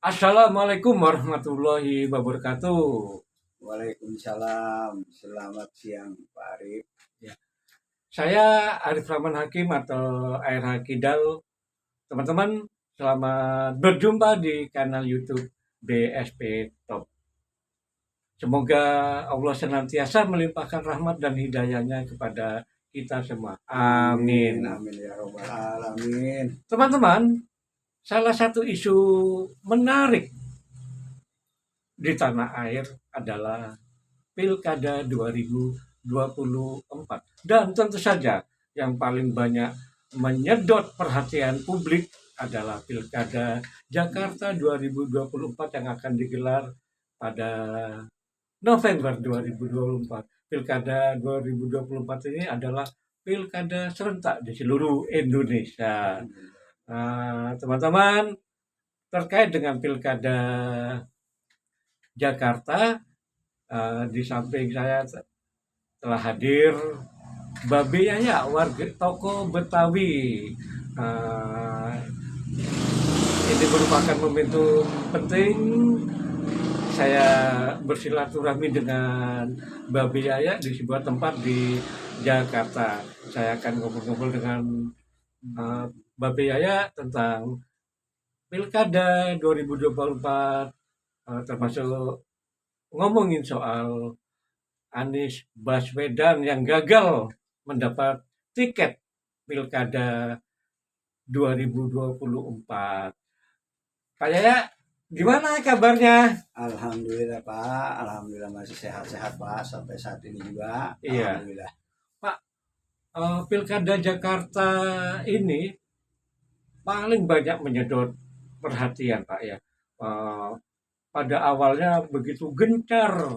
Assalamualaikum warahmatullahi wabarakatuh. Waalaikumsalam. Selamat siang, Pak Arif. Ya, saya Arif Rahman Hakim atau ARH Kidal. Teman-teman, selamat berjumpa di kanal YouTube BSP Top. Semoga Allah senantiasa melimpahkan rahmat dan hidayahnya kepada kita semua. Amin. Amin ya robbal alamin. Teman-teman, salah satu isu menarik di tanah air adalah Pilkada 2024. Dan tentu saja yang paling banyak menyedot perhatian publik adalah Pilkada Jakarta 2024 yang akan digelar pada November 2024. Pilkada 2024 ini adalah pilkada serentak di seluruh Indonesia. Teman-teman, terkait dengan Pilkada Jakarta, di samping saya telah hadir Babe Yaya, warga toko Betawi. Ini merupakan momentum penting saya bersilaturahmi dengan Babe Yaya di sebuah tempat di Jakarta. Saya akan ngobrol-ngobrol dengan Babe Yaya tentang Pilkada 2024, termasuk ngomongin soal Anies Baswedan yang gagal mendapat tiket Pilkada 2024. Pak Yaya, gimana kabarnya? Alhamdulillah Pak, alhamdulillah masih sehat-sehat Pak sampai saat ini juga. Iya, Alhamdulillah. Pak, Pilkada Jakarta ini paling banyak menyedot perhatian Pak ya. Pada awalnya begitu gencar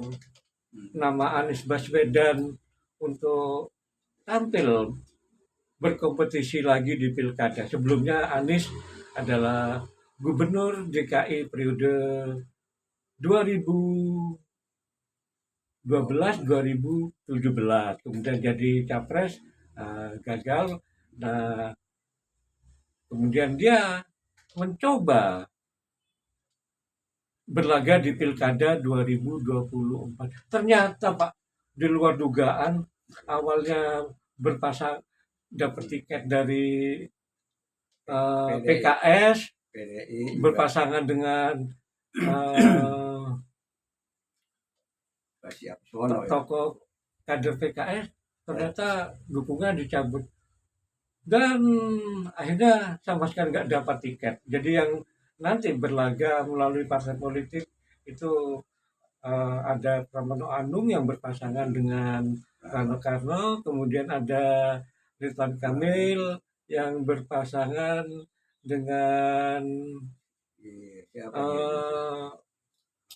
nama Anies Baswedan untuk tampil berkompetisi lagi di pilkada. Sebelumnya Anies adalah gubernur DKI periode 2012-2017. Kemudian jadi capres, gagal. Nah, kemudian dia mencoba berlaga di Pilkada 2024. Ternyata Pak, di luar dugaan, awalnya berpasang dapat tiket dari PKS, PDI juga berpasangan dengan uh, siap sono ya. tokoh kader PKS, ternyata dukungan dicabut. Dan akhirnya sama sekali nggak dapat tiket. Jadi yang nanti berlaga melalui partai politik itu ada Pramono Anung yang berpasangan dengan Rano Karno, kemudian ada Ridwan Kamil yang berpasangan dengan Siapa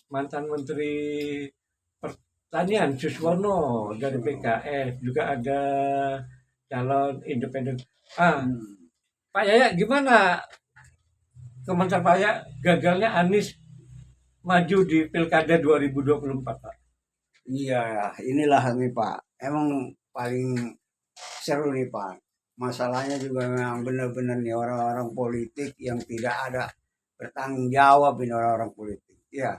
mantan Menteri Pertanian Suswono dari PKS, juga ada calon independen. Pak Yaya, gimana komentar Pak Yaya gagalnya Anies maju di Pilkada 2024, Pak? Iya, inilah nih Pak. Emang paling seru nih Pak. Masalahnya juga memang benar-benar nih orang-orang politik yang tidak ada bertanggung jawab ini orang-orang politik. Ya,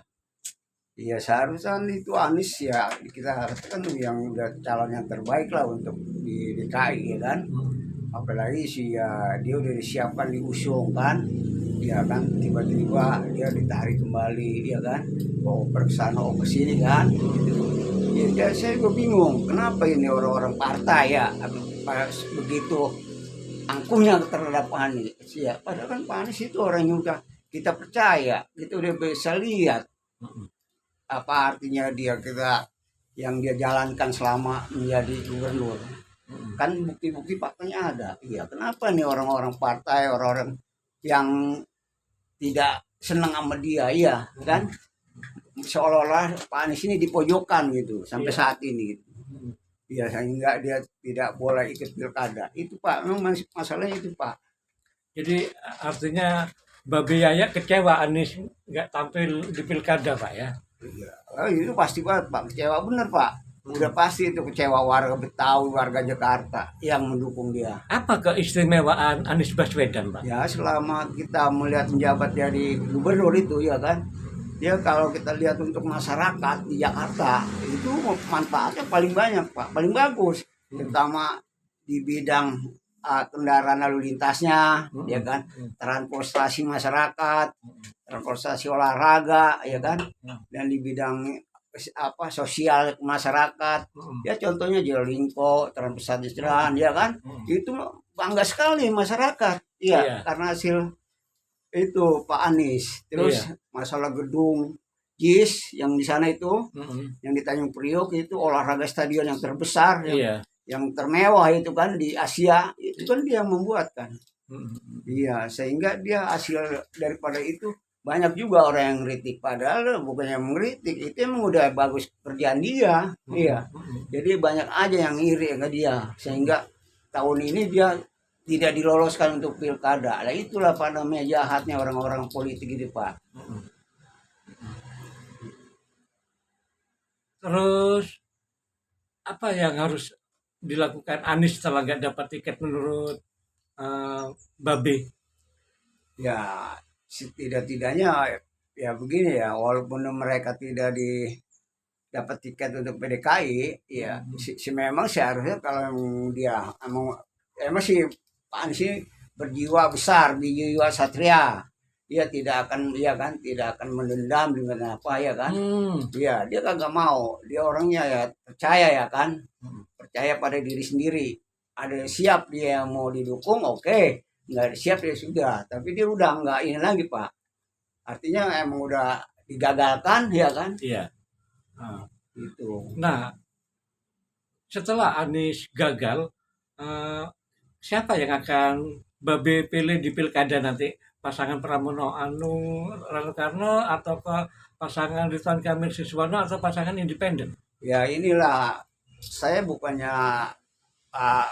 iya seharusnya itu Anies ya kita katakan yang udah calon yang terbaik lah untuk di DKI ya kan. Apalagi sih ya dia udah disiapkan diusung kan, ya kan tiba-tiba dia ditarik kembali ya kan, mau kesana mau kesini kan, gitu. Ya, saya juga bingung kenapa ini orang-orang partai ya begitu angkuhnya terhadap Anies ya, padahal kan Pak Anies itu orang yang udah kita percaya, kita udah bisa lihat apa artinya kita yang dia jalankan selama menjadi gubernur. Kan bukti-bukti faktanya ada. Iya, kenapa nih orang-orang partai, orang-orang yang tidak senang sama dia, iya kan? Seolah-olah Pak Anies ini dipojokkan gitu sampai saat ini. Iya, sehingga dia tidak boleh ikut pilkada. Itu Pak, memang masalahnya itu Pak. Jadi artinya Babe Yaya kecewa Anies nggak tampil di pilkada Pak ya? Iya, itu pasti Pak, kecewa bener Pak. udah pasti itu kecewa warga Betawi, warga Jakarta yang mendukung dia. Apa keistimewaan Anies Baswedan, Pak? Ya selama kita melihat menjabat jadi gubernur itu ya kan, dia kalau kita lihat untuk masyarakat di Jakarta itu manfaatnya paling banyak Pak, paling bagus, terutama di bidang kendaraan lalu lintasnya, ya kan, transportasi masyarakat, transportasi olahraga, ya kan, dan di bidang sosial masyarakat, ya contohnya Jaklingko, transportasi ya kan, itu bangga sekali masyarakat, Iya. karena hasil itu Pak Anies. Terus masalah gedung JIS yang di sana itu, yang di Tanjung Priok itu olahraga stadion yang terbesar, yang termewah itu kan di Asia, itu kan dia yang membuat kan. Iya, sehingga dia hasil daripada itu banyak juga orang yang kritik, padahal bukannya mengkritik, itu emang udah bagus kerjaan dia. Iya. Jadi banyak aja yang iri ke dia, sehingga tahun ini dia tidak diloloskan untuk pilkada. Nah itulah pada namanya jahatnya orang-orang politik itu Pak. Terus apa yang harus dilakukan Anies setelah nggak dapat tiket menurut Babe? Ya setidak-tidaknya ya begini ya, walaupun mereka tidak dapat tiket untuk PDKI, ya memang seharusnya kalau dia emang si Pak Anies ini berjiwa besar, berjiwa satria, dia tidak akan tidak akan mendendam dengan apa ya kan. Dia kagak mau, dia orangnya ya percaya ya kan, percaya pada diri sendiri, ada siap dia yang mau didukung, oke, nggak siap ya sudah, tapi dia udah nggak ini lagi Pak, artinya emang udah digagalkan ya kan. Iya. Itu. Nah, setelah Anies gagal, siapa yang akan Babe pilih di pilkada nanti? Pasangan Pramono Anung Rano Karno atau ke pasangan Ridwan Kamil Siswono atau pasangan independen? Ya inilah, saya bukannya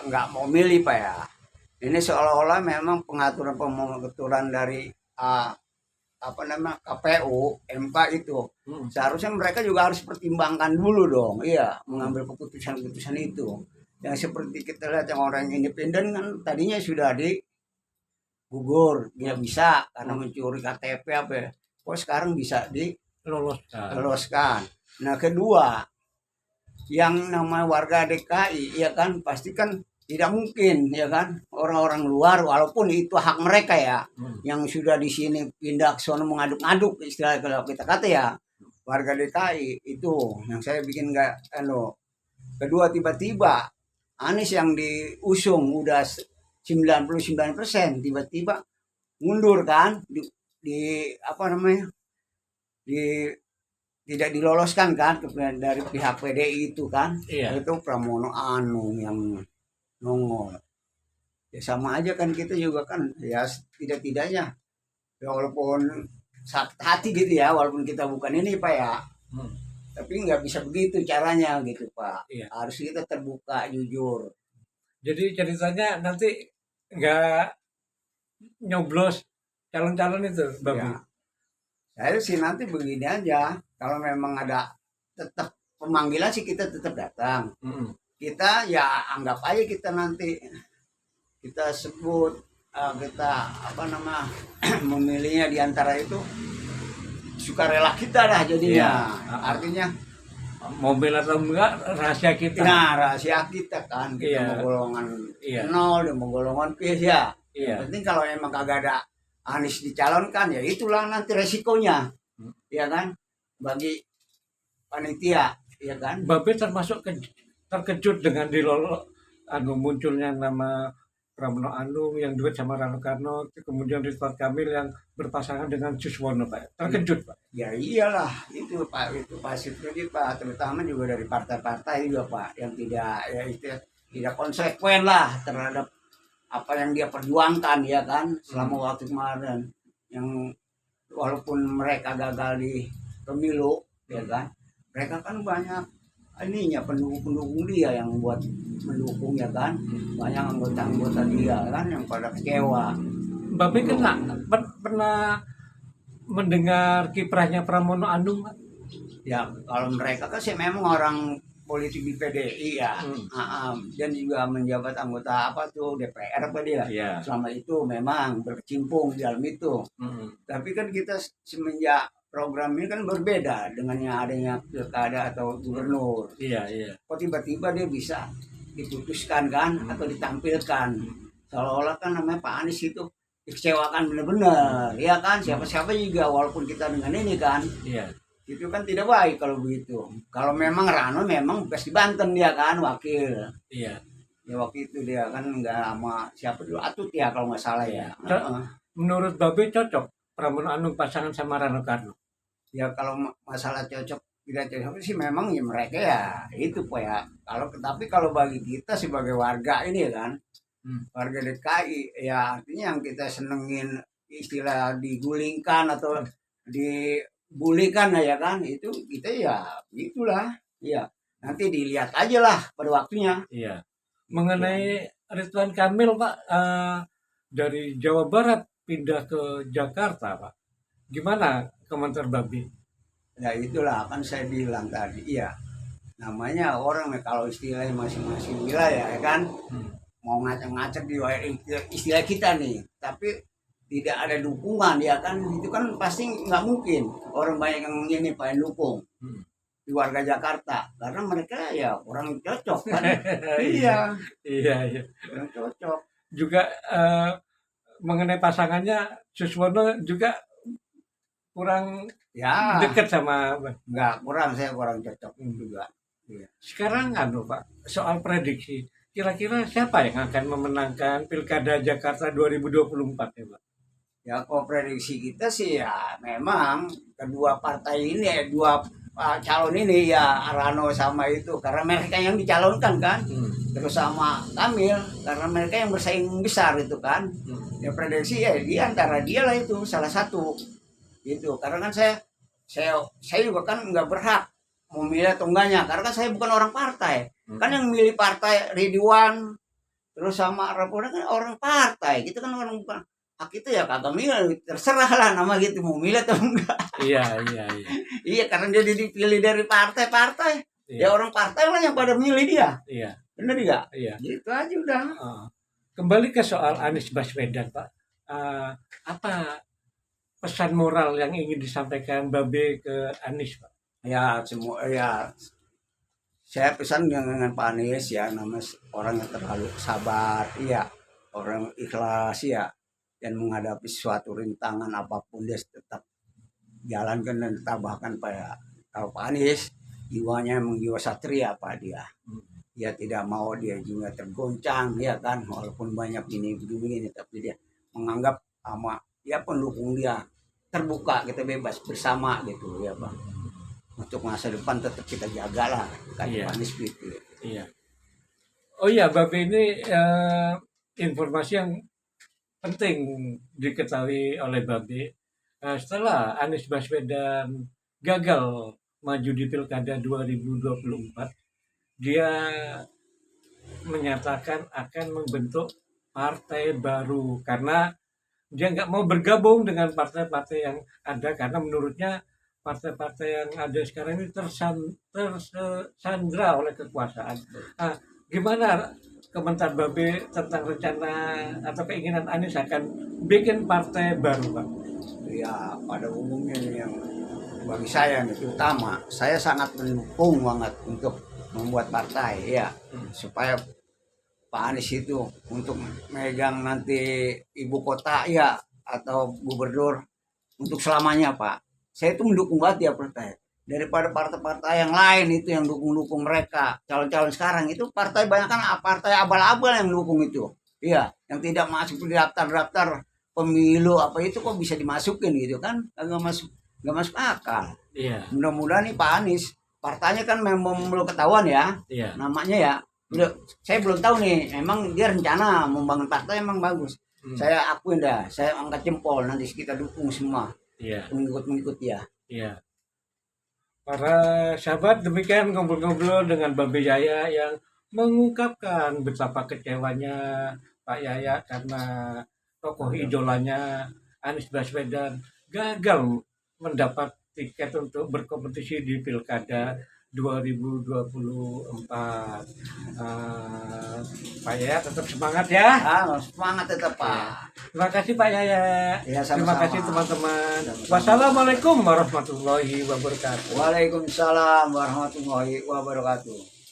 nggak mau milih Pak ya. Ini seolah-olah memang pengaturan dari KPU, MK itu. Seharusnya mereka juga harus pertimbangkan dulu dong, iya, mengambil keputusan-keputusan itu. Yang seperti kita lihat yang orang independen kan tadinya sudah gugur, dia bisa karena mencuri KTP apa ya. Kok sekarang bisa diloloskan. Nah kedua, yang namanya warga DKI ya kan pasti kan tidak mungkin ya kan, orang-orang luar walaupun itu hak mereka ya, yang sudah di sini pindah ke sana mengaduk-aduk, istilah kalau kita kata ya, warga DKI itu yang saya bikin kedua tiba-tiba Anies yang diusung udah 99%, tiba-tiba mundur kan, tidak diloloskan kan dari pihak PDI itu kan. Itu Pramono Anung yang nongol. Ya sama aja kan, kita juga kan ya tidak-tidaknya ya, walaupun sakit hati gitu ya, walaupun kita bukan ini Pak ya, tapi nggak bisa begitu caranya gitu Pak. Harus kita terbuka, jujur. Jadi ceritanya nanti nggak nyoblos calon-calon itu, Babi? Ya. Saya sih nanti begini aja, kalau memang ada tetap pemanggilan sih kita tetap datang. Kita ya anggap aja kita nanti kita sebut kita memilihnya di antara itu sukarela kita lah jadinya. Artinya mobil atau enggak rahasia kita. Nah rahasia kita kan, kita mau golongan 0, dia mau golongan plus ya. Yang penting kalau emang kagak ada Anies dicalonkan ya itulah nanti resikonya, ya kan, bagi panitia, ya kan. Babe termasuk terkejut dengan munculnya nama Pramono Anung yang duet sama Rano Karno, kemudian Ridwan Kamil yang berpasangan dengan Siswono, Pak. Terkejut Pak? Ya iyalah, itu Pak, itu pasti terkejut Pak, terutama juga dari partai-partai juga Pak, yang tidak konsekuen lah terhadap apa yang dia perjuangkan ya kan selama waktu kemarin, yang walaupun mereka gagal di pemilu ya kan, mereka kan banyak pendukung dia yang buat mendukung ya kan, banyak anggota-anggota dia kan yang pada kecewa. Babe pernah mendengar kiprahnya Pramono Anung? Ya kalau mereka kan sih memang orang politik di PDI ya. Dan juga menjabat anggota apa tuh DPR apa dia. Iya. Selama itu memang berkecimpung di dalam itu. Tapi kan kita semenjak program ini kan berbeda dengan yang adanya pilkada atau gubernur. Iya, iya. Kok tiba-tiba dia bisa diputuskan kan atau ditampilkan. Seolah-olah kan namanya Pak Anies itu dikecewakan benar-benar, ya kan? Siapa-siapa juga walaupun kita dengan ini kan. Iya. Itu kan tidak baik kalau begitu. Kalau memang Rano memang bekas di Banten dia kan wakil. Iya. Ya waktu itu dia kan nggak sama siapa dulu Atut ya kalau nggak salah ya. Menurut Babe cocok Pramono Anung pasangan sama Rano Karno? Ya kalau masalah cocok tidak cocok sih memang ya mereka ya itu po ya. Tapi kalau bagi kita sebagai warga ini kan, warga DKI ya artinya yang kita senengin istilah digulingkan atau dibulikan ya kan itu kita ya itulah ya nanti dilihat aja lah pada waktunya. Iya. Mengenai Ridwan Kamil Pak dari Jawa Barat pindah ke Jakarta Pak, gimana komentar Babi? Ya itulah kan saya bilang tadi ya namanya orang kalau istilahnya masing-masing wilayah ya kan mau ngacak-ngacak di istilah kita nih tapi tidak ada dukungan ya kan itu kan pasti nggak mungkin orang banyak yang ini pengen dukung di warga Jakarta karena mereka ya kurang cocok kan. Iya kurang cocok juga. Mengenai pasangannya Suswono juga kurang ya dekat sama saya kurang cocok juga. Iya. Sekarang Pak soal prediksi kira-kira siapa yang akan memenangkan Pilkada Jakarta 2024 ya Pak? Ya kalau prediksi kita sih ya memang kedua partai ini dua calon ini ya Rano sama itu karena mereka yang dicalonkan kan terus sama Kamil karena mereka yang bersaing besar itu kan ya prediksi ya dia antara dia lah itu salah satu gitu karena kan saya juga kan nggak berhak mau milih atau enggaknya karena kan saya bukan orang partai kan yang milih partai Ridwan terus sama Rapoda kan orang partai gitu kan orang bukan hak itu ya kagak milih terserah lah nama gitu mau milih atau enggak. Iya karena dia dipilih dari partai ya orang partai lah yang pada milih dia. Bener enggak? Gitu aja udah. Kembali ke soal Anies Baswedan Pak, apa pesan moral yang ingin disampaikan Babe ke Anies Pak? Ya semua ya saya pesan dengan Pak Anies ya nama orang yang terlalu sabar iya orang ikhlas ya dan menghadapi suatu rintangan apapun dia tetap jalankan dan tambahkan pada kalau Pak Anies jiwanya memang jiwa satria Pak dia tidak mau dia juga tergoncang ya kan walaupun banyak ini begini tapi dia menganggap sama ya pendukung dia terbuka kita bebas bersama gitu ya Pak untuk masa depan tetap kita jaga lah kan Pak Anies gitu. Iya. Oh iya Babe ini informasi yang penting diketahui oleh Babe. Setelah Anies Baswedan gagal maju di Pilkada 2024, dia menyatakan akan membentuk partai baru karena dia nggak mau bergabung dengan partai-partai yang ada karena menurutnya partai-partai yang ada sekarang ini tersandra oleh kekuasaan. Gimana komentar Babe tentang rencana atau keinginan Anies akan bikin partai baru Pak? Ya pada umumnya yang bagi saya terutama saya sangat mendukung banget untuk membuat partai ya supaya Pak Anies itu untuk megang nanti ibu kota ya atau gubernur untuk selamanya Pak. Saya itu mendukung banget ya partai daripada partai-partai yang lain itu yang dukung mereka calon-calon sekarang itu partai banyak kan partai abal-abal yang dukung itu. Iya, yang tidak masuk di daftar pemilu apa itu kok bisa dimasukin gitu kan nggak masuk akal. Iya. Mudah-mudahan nih Pak Anies partainya kan memang belum ketahuan ya namanya ya udah saya belum tahu nih emang dia rencana membangun partai emang bagus saya akuin dah saya angkat jempol nanti kita dukung semua pengikut dia. Para sahabat demikian ngobrol-ngobrol dengan Babe Yaya yang mengungkapkan betapa kecewanya Pak Yaya karena tokoh idolanya Anies Baswedan gagal mendapat tiket untuk berkompetisi di Pilkada 2024. Pak Yaya tetap semangat ya. Semangat tetap Pak. Terima kasih Pak Yaya. Ya, Terima sama-sama. kasih teman-teman. Sama-sama. Wassalamualaikum warahmatullahi wabarakatuh. Waalaikumsalam warahmatullahi wabarakatuh.